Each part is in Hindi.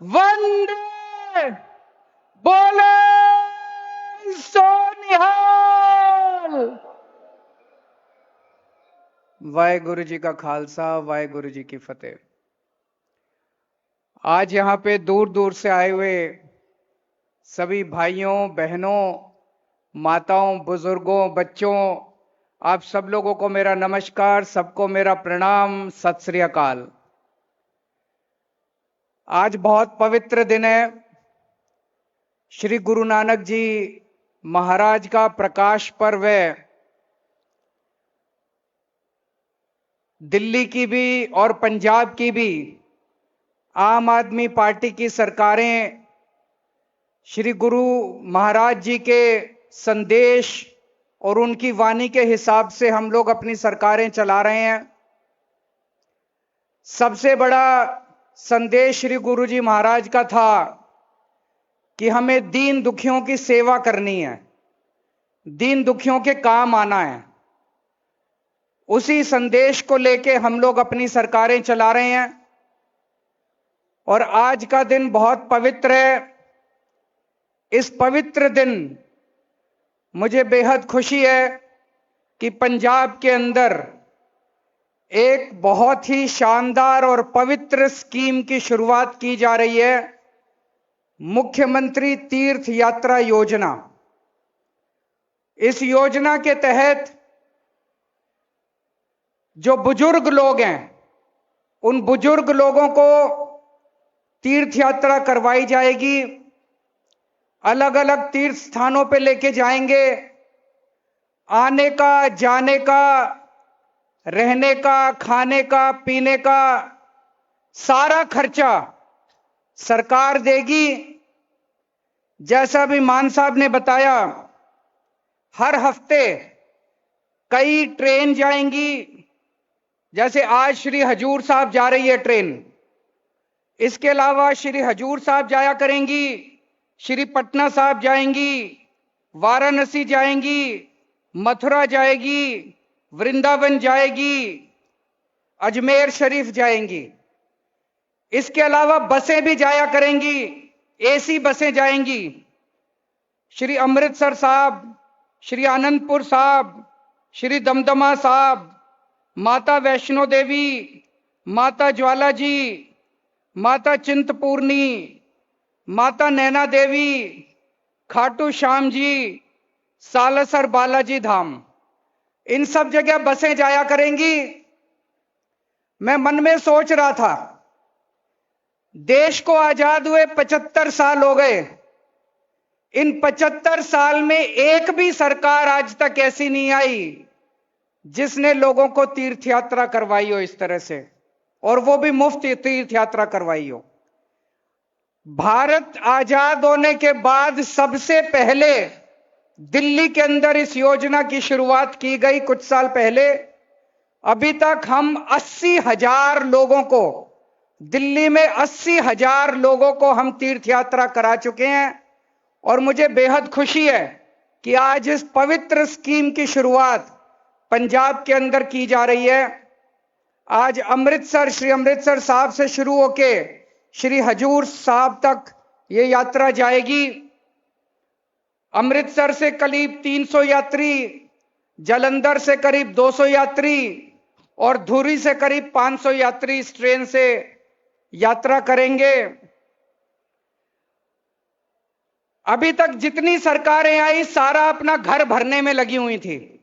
वंदे बोले सोनिहाल। वाहेगुरु जी का खालसा, वाहेगुरु जी की फतेह। आज यहां पे दूर दूर से आए हुए सभी भाइयों बहनों, माताओं, बुजुर्गों, बच्चों, आप सब लोगों को मेरा नमस्कार, सबको मेरा प्रणाम, सत श्री अकाल। आज बहुत पवित्र दिन है। श्री गुरु नानक जी महाराज का प्रकाश पर्व है। दिल्ली की भी और पंजाब की भी आम आदमी पार्टी की सरकारें श्री गुरु महाराज जी के संदेश और उनकी वाणी के हिसाब से हम लोग अपनी सरकारें चला रहे हैं। सबसे बड़ा संदेश श्री गुरु जी महाराज का था कि हमें दीन दुखियों की सेवा करनी है, दीन दुखियों के काम आना है। उसी संदेश को लेके हम लोग अपनी सरकारें चला रहे हैं और आज का दिन बहुत पवित्र है। इस पवित्र दिन मुझे बेहद खुशी है कि पंजाब के अंदर एक बहुत ही शानदार और पवित्र स्कीम की शुरुआत की जा रही है, मुख्यमंत्री तीर्थ यात्रा योजना। इस योजना के तहत जो बुजुर्ग लोग हैं, उन बुजुर्ग लोगों को तीर्थ यात्रा करवाई जाएगी। अलग अलग तीर्थ स्थानों पे लेके जाएंगे। आने का, जाने का, रहने का, खाने का, पीने का सारा खर्चा सरकार देगी। जैसा भी मान साहब ने बताया, हर हफ्ते कई ट्रेन जाएंगी। जैसे आज श्री हजूर साहब जा रही है ट्रेन, इसके अलावा श्री हजूर साहब जाया करेंगी, श्री पटना साहब जाएंगी, वाराणसी जाएंगी, मथुरा जाएगी, वृंदावन जाएगी, अजमेर शरीफ जाएंगी। इसके अलावा बसें भी जाया करेंगी, एसी बसें जाएंगी। श्री अमृतसर साहब, श्री आनंदपुर साहब, श्री दमदमा साहब, माता वैष्णो देवी, माता ज्वाला जी, माता चिंतपूर्णी, माता नैना देवी, खाटू श्याम जी, सालासर बालाजी धाम, इन सब जगह बसें जाया करेंगी। मैं मन में सोच रहा था, देश को आजाद हुए 75 साल हो गए। इन 75 साल में एक भी सरकार आज तक ऐसी नहीं आई जिसने लोगों को तीर्थ यात्रा करवाई हो इस तरह से, और वो भी मुफ्त तीर्थ यात्रा करवाई हो। भारत आजाद होने के बाद सबसे पहले दिल्ली के अंदर इस योजना की शुरुआत की गई कुछ साल पहले। अभी तक हम 80,000 लोगों को, दिल्ली में 80,000 लोगों को हम तीर्थ यात्रा करा चुके हैं। और मुझे बेहद खुशी है कि आज इस पवित्र स्कीम की शुरुआत पंजाब के अंदर की जा रही है। आज अमृतसर, श्री अमृतसर साहब से शुरू होके श्री हजूर साहब तक ये यात्रा जाएगी। अमृतसर से करीब 300 यात्री, जालंधर से करीब 200 यात्री और धुरी से करीब 500 यात्री इस ट्रेन से यात्रा करेंगे। अभी तक जितनी सरकारें आई, सारा अपना घर भरने में लगी हुई थी।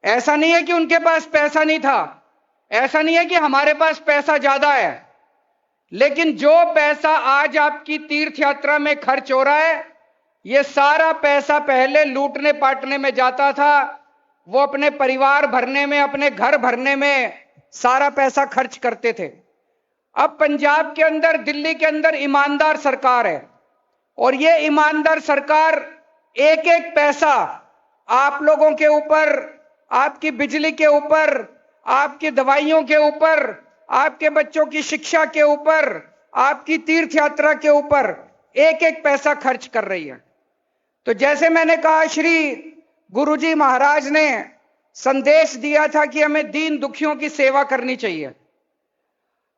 ऐसा नहीं है कि उनके पास पैसा नहीं था, ऐसा नहीं है कि हमारे पास पैसा ज्यादा है, लेकिन जो पैसा आज आपकी तीर्थ यात्रा में खर्च हो रहा है, ये सारा पैसा पहले लूटने पाटने में जाता था। वो अपने परिवार भरने में, अपने घर भरने में सारा पैसा खर्च करते थे। अब पंजाब के अंदर, दिल्ली के अंदर ईमानदार सरकार है, और ये ईमानदार सरकार एक एक पैसा आप लोगों के ऊपर, आपकी बिजली के ऊपर, आपकी दवाइयों के ऊपर, आपके बच्चों की शिक्षा के ऊपर, आपकी तीर्थ यात्रा के ऊपर एक एक पैसा खर्च कर रही है। तो जैसे मैंने कहा, श्री गुरुजी महाराज ने संदेश दिया था कि हमें दीन दुखियों की सेवा करनी चाहिए।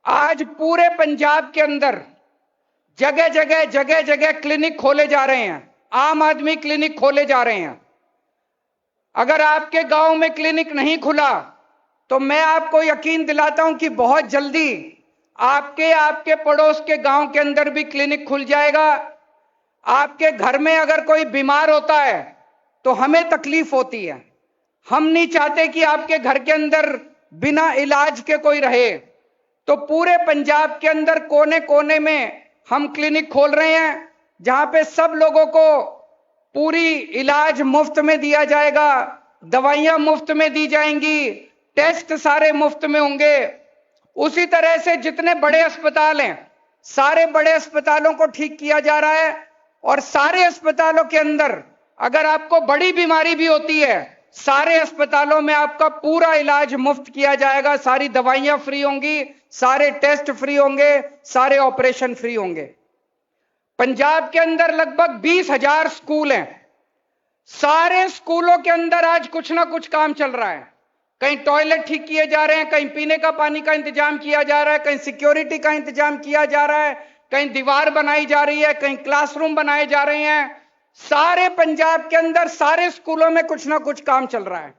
आज पूरे पंजाब के अंदर जगह जगह क्लिनिक खोले जा रहे हैं, आम आदमी क्लिनिक खोले जा रहे हैं। अगर आपके गांव में क्लिनिक नहीं खुला तो मैं आपको यकीन दिलाता हूं कि बहुत जल्दी आपके पड़ोस के गांव के अंदर भी क्लिनिक खुल जाएगा। आपके घर में अगर कोई बीमार होता है तो हमें तकलीफ होती है, हम नहीं चाहते कि आपके घर के अंदर बिना इलाज के कोई रहे। तो पूरे पंजाब के अंदर कोने कोने में हम क्लिनिक खोल रहे हैं, जहां पे सब लोगों को पूरी इलाज मुफ्त में दिया जाएगा, दवाइयां मुफ्त में दी जाएंगी, टेस्ट सारे मुफ्त में होंगे। उसी तरह से जितने बड़े अस्पताल हैं, सारे बड़े अस्पतालों को ठीक किया जा रहा है। और सारे अस्पतालों के अंदर अगर आपको बड़ी बीमारी भी होती है, सारे अस्पतालों में आपका पूरा इलाज मुफ्त किया जाएगा, सारी दवाइयां फ्री होंगी, सारे टेस्ट फ्री होंगे, सारे ऑपरेशन फ्री होंगे। पंजाब के अंदर लगभग 20,000 स्कूल हैं। सारे स्कूलों के अंदर आज कुछ ना कुछ काम चल रहा है। कहीं टॉयलेट ठीक किए जा रहे हैं, कहीं पीने का पानी का इंतजाम किया जा रहा है, कहीं सिक्योरिटी का इंतजाम किया जा रहा है, कहीं दीवार बनाई जा रही है, कहीं क्लासरूम बनाए जा रहे हैं। सारे पंजाब के अंदर सारे स्कूलों में कुछ ना कुछ काम चल रहा है।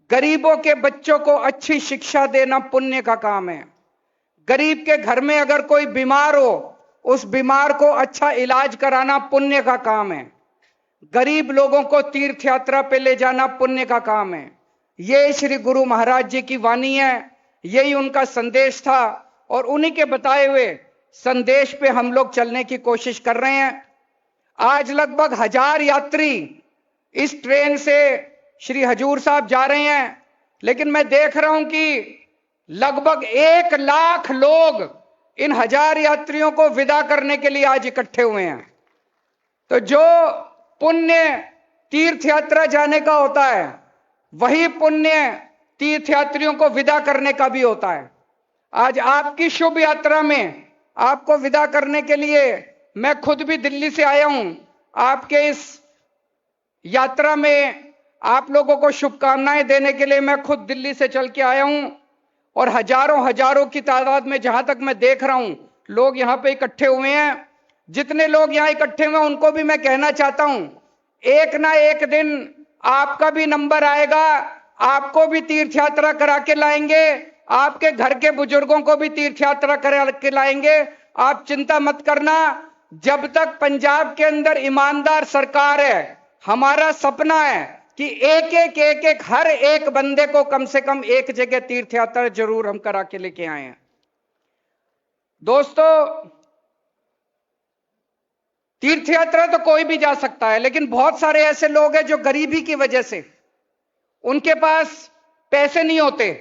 गरीबों के बच्चों को अच्छी शिक्षा देना पुण्य का काम है। गरीब के घर में अगर कोई बीमार हो, उस बीमार को अच्छा इलाज कराना पुण्य का काम है। गरीब लोगों को तीर्थ यात्रा पे ले जाना पुण्य का काम है। ये श्री गुरु महाराज जी की वाणी है, यही उनका संदेश था और उन्हीं के बताए हुए संदेश पे हम लोग चलने की कोशिश कर रहे हैं। आज लगभग 1000 यात्री इस ट्रेन से श्री हजूर साहब जा रहे हैं, लेकिन मैं देख रहा हूं कि लगभग 1 लाख लोग इन 1000 यात्रियों को विदा करने के लिए आज इकट्ठे हुए हैं। तो जो पुण्य तीर्थ यात्रा जाने का होता है, वही पुण्य तीर्थ यात्रियों को विदा करने का भी होता है। आज आपकी शुभ यात्रा में आपको विदा करने के लिए मैं खुद भी दिल्ली से आया हूं। आपके इस यात्रा में आप लोगों को शुभकामनाएं देने के लिए मैं खुद दिल्ली से चल के आया हूं और हजारों की तादाद में, जहां तक मैं देख रहा हूं, लोग यहां पे इकट्ठे हुए हैं। जितने लोग यहां इकट्ठे हुए हैं उनको भी मैं कहना चाहता हूं, एक ना एक दिन आपका भी नंबर आएगा, आपको भी तीर्थ यात्रा करा के लाएंगे, आपके घर के बुजुर्गों को भी तीर्थ यात्रा करा के लाएंगे। आप चिंता मत करना। जब तक पंजाब के अंदर ईमानदार सरकार है, हमारा सपना है कि एक हर एक बंदे को कम से कम एक जगह तीर्थ यात्रा जरूर हम करा के लेके आए हैं। दोस्तों, तीर्थ यात्रा तो कोई भी जा सकता है, लेकिन बहुत सारे ऐसे लोग हैं जो गरीबी की वजह से उनके पास पैसे नहीं होते,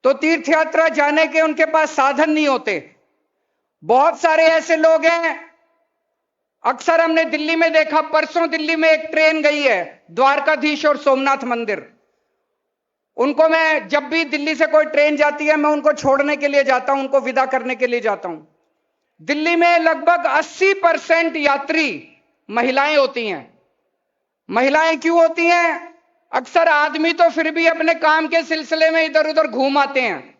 तो तीर्थ यात्रा जाने के उनके पास साधन नहीं होते। बहुत सारे ऐसे लोग हैं, अक्सर हमने दिल्ली में देखा, परसों दिल्ली में एक ट्रेन गई है द्वारकाधीश और सोमनाथ मंदिर। उनको मैं, जब भी दिल्ली से कोई ट्रेन जाती है, मैं उनको छोड़ने के लिए जाता हूं, उनको विदा करने के लिए जाता हूं। दिल्ली में लगभग 80% यात्री महिलाएं होती हैं। महिलाएं क्यों होती हैं? अक्सर आदमी तो फिर भी अपने काम के सिलसिले में इधर उधर घूम आते हैं।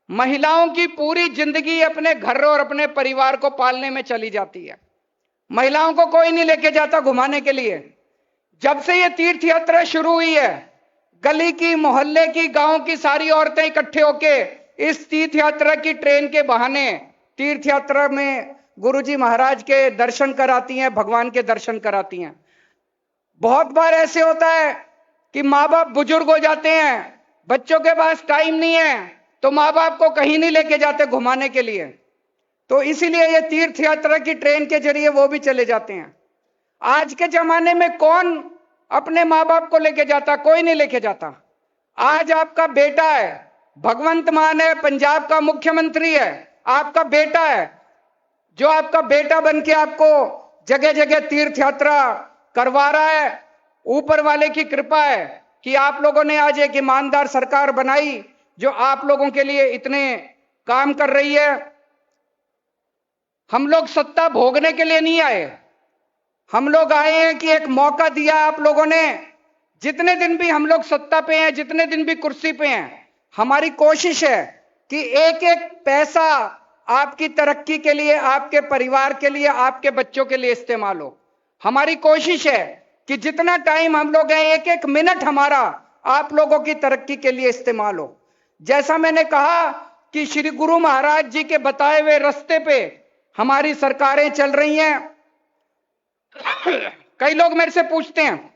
महिलाओं की पूरी जिंदगी अपने घर और अपने परिवार को पालने में चली जाती है। महिलाओं को कोई नहीं लेके जाता घुमाने के लिए। जब से ये तीर्थ यात्रा शुरू हुई है, गली की, मोहल्ले की, गांव की सारी औरतें इकट्ठे होके इस तीर्थ यात्रा की ट्रेन के बहाने तीर्थ यात्रा में गुरुजी महाराज के दर्शन कराती हैं, भगवान के दर्शन कराती हैं। बहुत बार ऐसे होता है कि माँ बाप बुजुर्ग हो जाते हैं, बच्चों के पास टाइम नहीं है, तो माँ बाप को कहीं नहीं लेके जाते घुमाने के लिए, तो इसीलिए ये तीर्थ यात्रा की ट्रेन के जरिए वो भी चले जाते हैं। आज के जमाने में कौन अपने माँ बाप को लेके जाता? कोई नहीं लेके जाता। आज आपका बेटा है, भगवंत मान है, पंजाब का मुख्यमंत्री है, आपका बेटा है, जो आपका बेटा बन के आपको जगह जगह तीर्थ यात्रा करवा रहा है। ऊपर वाले की कृपा है कि आप लोगों ने आज एक ईमानदार सरकार बनाई जो आप लोगों के लिए इतने काम कर रही है। हम लोग सत्ता भोगने के लिए नहीं आए, हम लोग आए हैं कि एक मौका दिया आप लोगों ने। जितने दिन भी हम लोग सत्ता पे हैं, जितने दिन भी कुर्सी पे हैं, हमारी कोशिश है कि एक एक पैसा आपकी तरक्की के लिए, आपके परिवार के लिए, आपके बच्चों के लिए इस्तेमाल हो। हमारी कोशिश है कि जितना टाइम हम लोग हैं, एक एक मिनट हमारा आप लोगों की तरक्की के लिए इस्तेमाल हो। जैसा मैंने कहा कि श्री गुरु महाराज जी के बताए हुए रास्ते पे हमारी सरकारें चल रही हैं। कई लोग मेरे से पूछते हैं,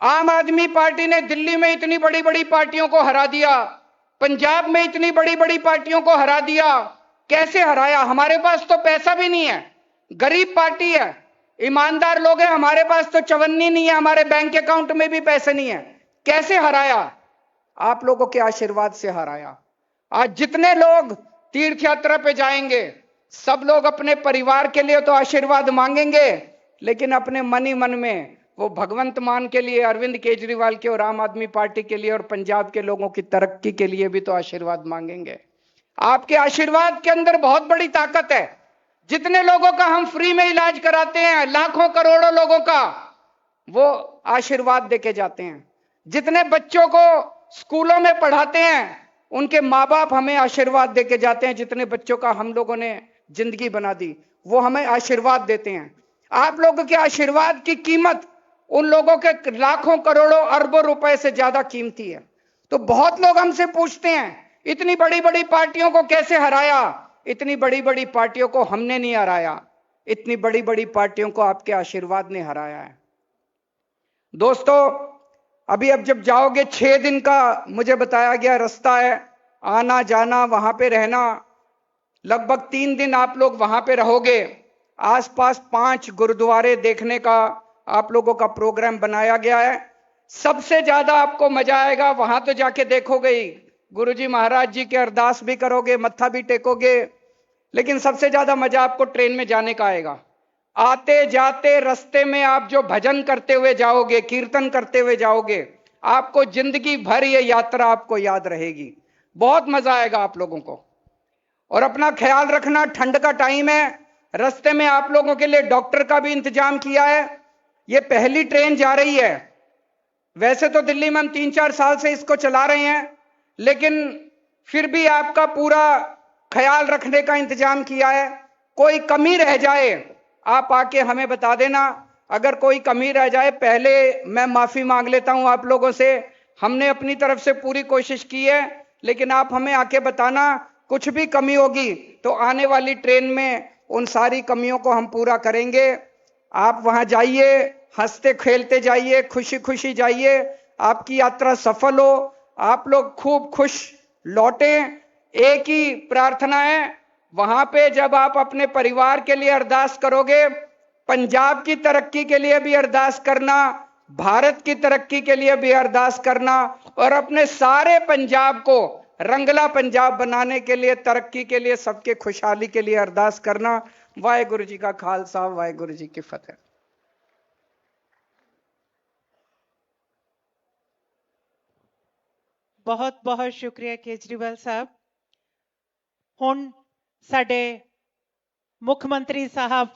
आम आदमी पार्टी ने दिल्ली में इतनी बड़ी बड़ी पार्टियों को हरा दिया, पंजाब में इतनी बड़ी बड़ी पार्टियों को हरा दिया, कैसे हराया? हमारे पास तो पैसा भी नहीं है, गरीब पार्टी है, ईमानदार लोग हैं, हमारे पास तो चवन्नी नहीं है, हमारे बैंक अकाउंट में भी पैसे नहीं है, कैसे हराया? आप लोगों के आशीर्वाद से हराया। आज जितने लोग तीर्थ यात्रा पे जाएंगे, सब लोग अपने परिवार के लिए तो आशीर्वाद मांगेंगे, लेकिन अपने मन ही मन में वो भगवंत मान के लिए, अरविंद केजरीवाल के और आम आदमी पार्टी के लिए और पंजाब के लोगों की तरक्की के लिए भी तो आशीर्वाद मांगेंगे। आपके आशीर्वाद के अंदर बहुत बड़ी ताकत है। जितने लोगों का हम फ्री में इलाज कराते हैं, लाखों करोड़ों लोगों का, वो आशीर्वाद देके जाते हैं। जितने बच्चों को स्कूलों में पढ़ाते हैं, उनके माँ बाप हमें आशीर्वाद देके जाते हैं। जितने बच्चों का हम लोगों ने जिंदगी बना दी, वो हमें आशीर्वाद देते हैं। आप लोगों के आशीर्वाद की कीमत उन लोगों के लाखों करोड़ों अरबों रुपए से ज्यादा कीमती है। तो बहुत लोग हमसे पूछते हैं, इतनी बड़ी बड़ी पार्टियों को कैसे हराया? इतनी बड़ी बड़ी पार्टियों को हमने नहीं हराया, इतनी बड़ी बड़ी पार्टियों को आपके आशीर्वाद ने हराया है। दोस्तों, अब जब जाओगे, 6 दिन का मुझे बताया गया रास्ता है, आना जाना, वहां पे रहना, लगभग 3 दिन आप लोग वहां पे रहोगे। आसपास 5 गुरुद्वारे देखने का आप लोगों का प्रोग्राम बनाया गया है। सबसे ज्यादा आपको मजा आएगा, वहां तो जाके देखोगे ही, गुरुजी महाराज जी के अरदास भी करोगे, मत्था भी टेकोगे, लेकिन सबसे ज्यादा मजा आपको ट्रेन में जाने का आएगा। आते जाते रास्ते में आप जो भजन करते हुए जाओगे, कीर्तन करते हुए जाओगे, आपको जिंदगी भर ये यात्रा आपको याद रहेगी। बहुत मजा आएगा आप लोगों को। और अपना ख्याल रखना, ठंड का टाइम है, रास्ते में आप लोगों के लिए डॉक्टर का भी इंतजाम किया है। ये पहली ट्रेन जा रही है। वैसे तो दिल्ली में हम 3-4 साल से इसको चला रहे हैं, लेकिन फिर भी आपका पूरा ख्याल रखने का इंतजाम किया है। कोई कमी रह जाए, आप आके हमें बता देना। अगर कोई कमी रह जाए, पहले मैं माफी मांग लेता हूं आप लोगों से। हमने अपनी तरफ से पूरी कोशिश की है, लेकिन आप हमें आके बताना, कुछ भी कमी होगी तो आने वाली ट्रेन में उन सारी कमियों को हम पूरा करेंगे। आप वहां जाइए, हंसते खेलते जाइए, खुशी खुशी जाइए, आपकी यात्रा सफल हो, आप लोग खूब खुश लौटें। एक ही प्रार्थना है, वहां पे जब आप अपने परिवार के लिए अरदास करोगे, पंजाब की तरक्की के लिए भी अरदास करना, भारत की तरक्की के लिए भी अरदास करना, और अपने सारे पंजाब को रंगला पंजाब बनाने के लिए, तरक्की के लिए, सबके खुशहाली के लिए अरदास करना। वाहेगुरु जी का खालसा, वाहेगुरु जी की फतेह। बहुत बहुत शुक्रिया केजरीवाल साहब। हुण साडे मुख्य मंत्री साहब